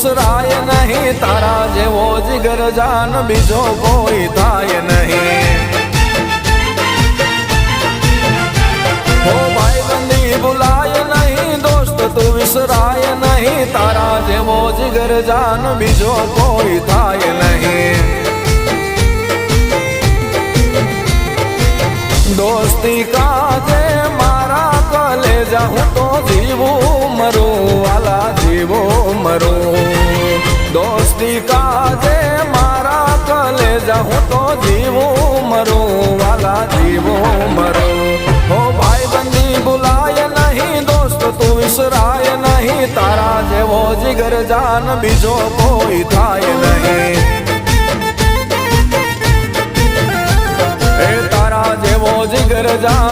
વિસરાય નહીં, તારા જેવો જીગર જાન બીજો કોઈ થાય નહીં। હો ભાઈબંધી ભૂલાય નહીં, દોસ્ત તું વિસરાય નહીં, તારા જેવો જીગર જાન બીજો કોઈ થાય નહીં। દોસ્તી કાજે મારા કલેજા હું તો જીવું મરું, વાલા જીવું મરું। દોસ્તી કાજે મારા કલેજા હું તો જીવું મરું, વાલા જીવું મરું। હો ભાઈબંધી ભૂલાય નહીં, દોસ્ત તું વિસરાય નહીં, તારા જેવો જીગર જાન બીજો કોઈ થાય નહીં। એ તારા જેવો જીગર જાન